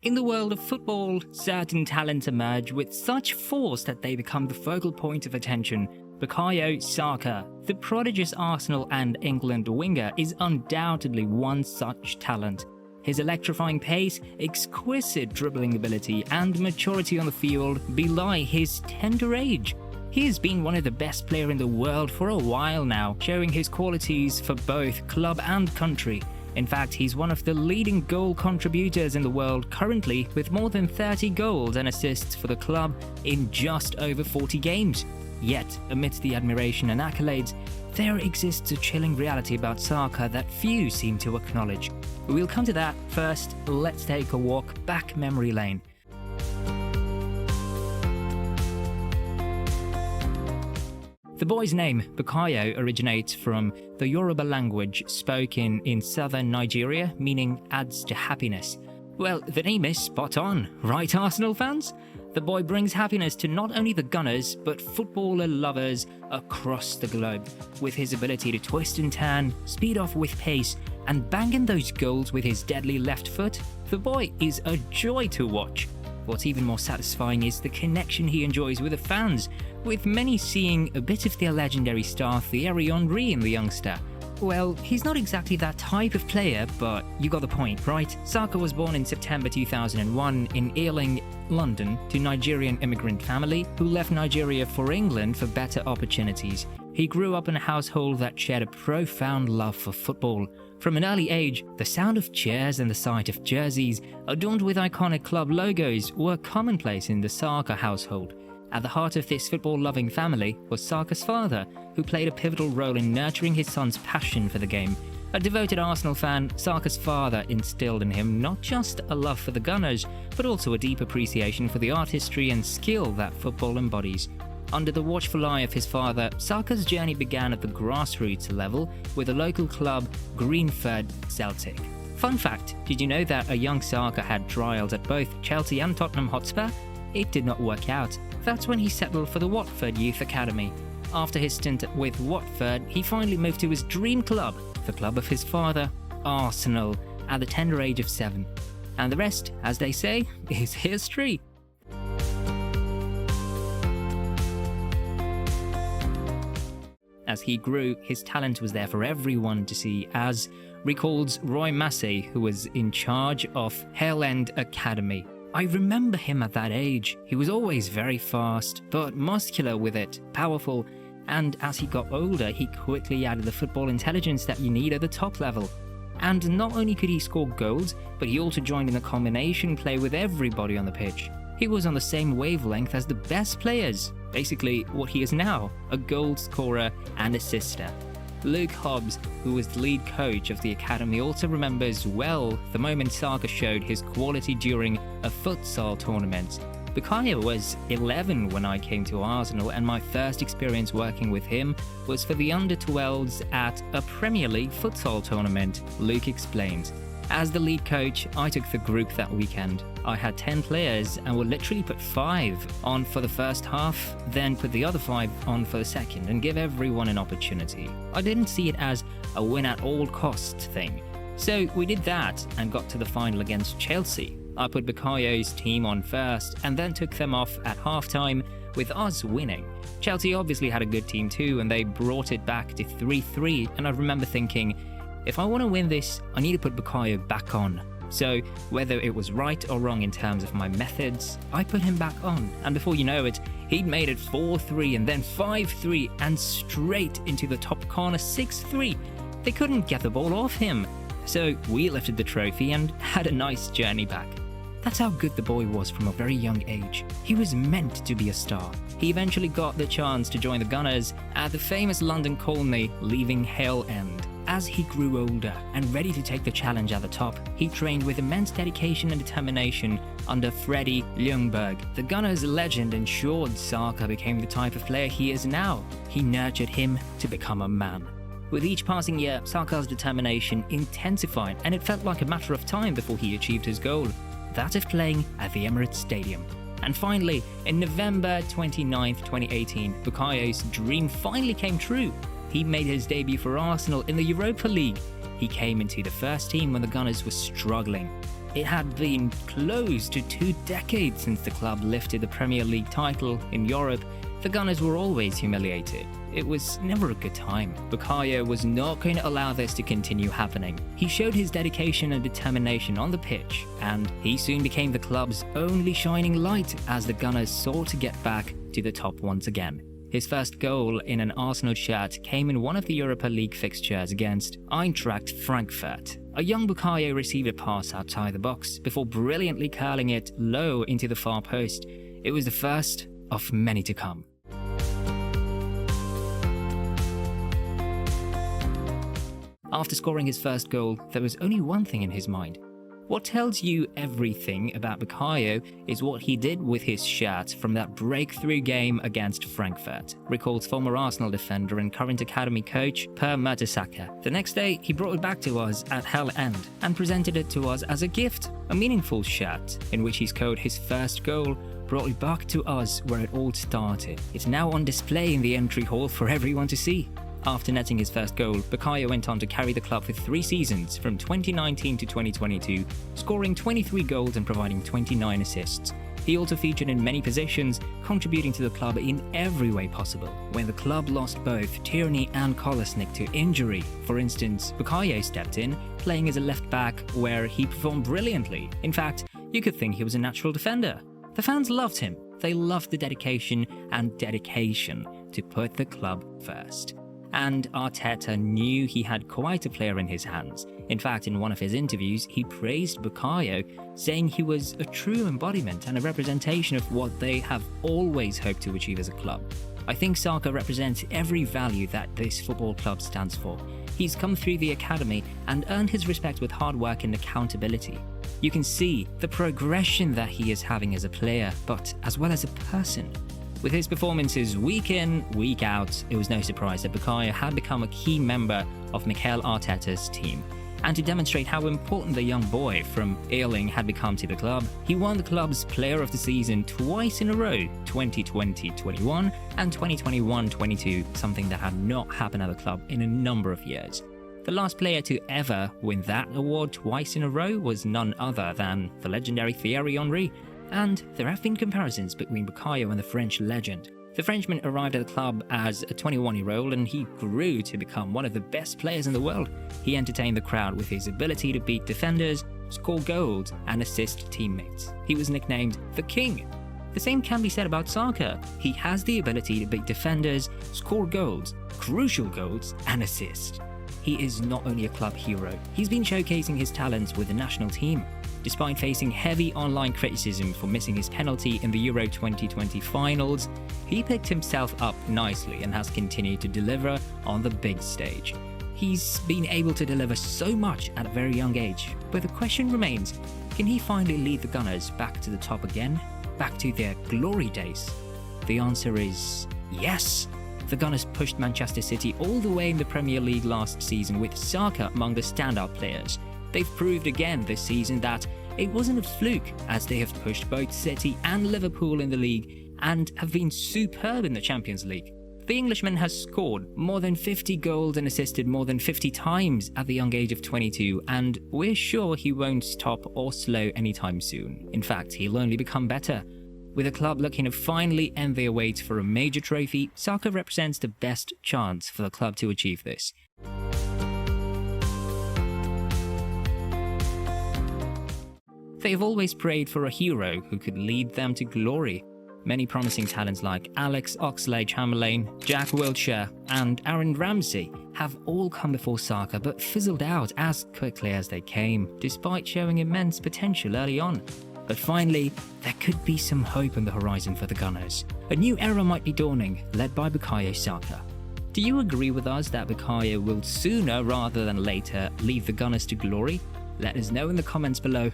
In the world of football, certain talents emerge with such force that they become the focal point of attention. Bukayo Saka, the prodigious Arsenal and England winger, is undoubtedly one such talent. His electrifying pace, exquisite dribbling ability, and maturity on the field belie his tender age. He has been one of the best players in the world for a while now, showing his qualities for both club and country. In fact, he's one of the leading goal contributors in the world currently, with more than 30 goals and assists for the club in just over 40 games. Yet, amidst the admiration and accolades, there exists a chilling reality about Saka that few seem to acknowledge. We'll come to that. First, let's take a walk back memory lane. The boy's name, Bukayo, originates from the Yoruba language spoken in southern Nigeria, meaning adds to happiness. Well, the name is spot on, right, Arsenal fans? The boy brings happiness to not only the Gunners, but footballer lovers across the globe. With his ability to twist and turn, speed off with pace, and bang in those goals with his deadly left foot, the boy is a joy to watch. What's even more satisfying is the connection he enjoys with the fans, with many seeing a bit of their legendary star Thierry Henry in the youngster. Well, he's not exactly that type of player, but you got the point, right? Saka was born in September 2001 in Ealing, London, to Nigerian immigrant family who left Nigeria for England for better opportunities. He grew up in a household that shared a profound love for football. From an early age, the sound of cheers and the sight of jerseys adorned with iconic club logos were commonplace in the Saka household. At the heart of this football-loving family was Saka's father, who played a pivotal role in nurturing his son's passion for the game. A devoted Arsenal fan, Saka's father instilled in him not just a love for the Gunners, but also a deep appreciation for the artistry and skill that football embodies. Under the watchful eye of his father, Saka's journey began at the grassroots level with a local club, Greenford Celtic. Fun fact, did you know that a young Saka had trials at both Chelsea and Tottenham Hotspur? It did not work out. That's when he settled for the Watford Youth Academy. After his stint with Watford, he finally moved to his dream club, the club of his father, Arsenal, at the tender age of 7. And the rest, as they say, is history. As he grew, his talent was there for everyone to see, as recalls Roy Massey, who was in charge of Hale End Academy. I remember him at that age. He was always very fast, but muscular with it, powerful, and as he got older, he quickly added the football intelligence that you need at the top level. And not only could he score goals, but he also joined in the combination play with everybody on the pitch. He was on the same wavelength as the best players, basically what he is now, a goal scorer and assister. Luke Hobbs, who was the lead coach of the academy, also remembers well the moment Saka showed his quality during a futsal tournament. Bukayo was 11 when I came to Arsenal, and my first experience working with him was for the under-12s at a Premier League futsal tournament, Luke explains. As the lead coach, I took the group that weekend. I had 10 players and would literally put 5 on for the first half, then put the other 5 on for the second and give everyone an opportunity. I didn't see it as a win at all costs thing. So we did that and got to the final against Chelsea. I put Bukayo's team on first and then took them off at halftime with us winning. Chelsea obviously had a good team too, and they brought it back to 3-3, and I remember thinking, if I want to win this, I need to put Bukayo back on. So, whether it was right or wrong in terms of my methods, I put him back on, and before you know it, he'd made it 4-3 and then 5-3 and straight into the top corner 6-3. They couldn't get the ball off him. So, we lifted the trophy and had a nice journey back. That's how good the boy was from a very young age. He was meant to be a star. He eventually got the chance to join the Gunners at the famous London colony, leaving Hale End. As he grew older and ready to take the challenge at the top, he trained with immense dedication and determination under Freddie Ljungberg. The Gunners' legend ensured Saka became the type of player he is now. He nurtured him to become a man. With each passing year, Saka's determination intensified, and it felt like a matter of time before he achieved his goal, that of playing at the Emirates Stadium. And finally, in November 29, 2018, Bukayo's dream finally came true. He made his debut for Arsenal in the Europa League. He came into the first team when the Gunners were struggling. It had been close to 2 decades since the club lifted the Premier League title in Europe. The Gunners were always humiliated. It was never a good time. Bukayo was not going to allow this to continue happening. He showed his dedication and determination on the pitch, and he soon became the club's only shining light as the Gunners sought to get back to the top once again. His first goal in an Arsenal shirt came in one of the Europa League fixtures against Eintracht Frankfurt. A young Bukayo received a pass outside the box before brilliantly curling it low into the far post. It was the first of many to come. After scoring his first goal, there was only one thing in his mind. What tells you everything about Bukayo is what he did with his shirt from that breakthrough game against Frankfurt, recalls former Arsenal defender and current academy coach Bukayo Saka. The next day, he brought it back to us at Hale End and presented it to us as a gift, a meaningful shirt in which he scored his first goal, brought it back to us where it all started. It's now on display in the entry hall for everyone to see. After netting his first goal, Bukayo went on to carry the club for 3 seasons from 2019 to 2022, scoring 23 goals and providing 29 assists. He also featured in many positions, contributing to the club in every way possible. When the club lost both Tierney and Kolasinac to injury, for instance, Bukayo stepped in, playing as a left back where he performed brilliantly. In fact, you could think he was a natural defender. The fans loved him. They loved the dedication to put the club first. And Arteta knew he had quite a player in his hands. In fact, in one of his interviews, he praised Bukayo, saying he was a true embodiment and a representation of what they have always hoped to achieve as a club. I think Saka represents every value that this football club stands for. He's come through the academy and earned his respect with hard work and accountability. You can see the progression that he is having as a player, but as well as a person. With his performances week in, week out, it was no surprise that Bukayo had become a key member of Mikel Arteta's team. And to demonstrate how important the young boy from Ealing had become to the club, he won the club's Player of the Season twice in a row, 2020-21 and 2021-22, something that had not happened at the club in a number of years. The last player to ever win that award twice in a row was none other than the legendary Thierry Henry. And there have been comparisons between Bukayo and the French legend. The Frenchman arrived at the club as a 21-year-old and he grew to become one of the best players in the world. He entertained the crowd with his ability to beat defenders, score goals, and assist teammates. He was nicknamed the King. The same can be said about Saka. He has the ability to beat defenders, score goals, crucial goals, and assist. He is not only a club hero, he's been showcasing his talents with the national team. Despite facing heavy online criticism for missing his penalty in the Euro 2020 finals, he picked himself up nicely and has continued to deliver on the big stage. He's been able to deliver so much at a very young age, but the question remains, can he finally lead the Gunners back to the top again? Back to their glory days? The answer is yes. The Gunners pushed Manchester City all the way in the Premier League last season with Saka among the standout players. They've proved again this season that it wasn't a fluke, as they have pushed both City and Liverpool in the league and have been superb in the Champions League. The Englishman has scored more than 50 goals and assisted more than 50 times at the young age of 22, and we're sure he won't stop or slow anytime soon. In fact, he'll only become better. With the club looking to finally end their wait for a major trophy, Saka represents the best chance for the club to achieve this. They've always prayed for a hero who could lead them to glory. Many promising talents like Alex Oxlade-Chamberlain, Jack Wilshere, and Aaron Ramsey have all come before Saka but fizzled out as quickly as they came, despite showing immense potential early on. But finally, there could be some hope on the horizon for the Gunners. A new era might be dawning, led by Bukayo Saka. Do you agree with us that Bukayo will sooner rather than later lead the Gunners to glory? Let us know in the comments below.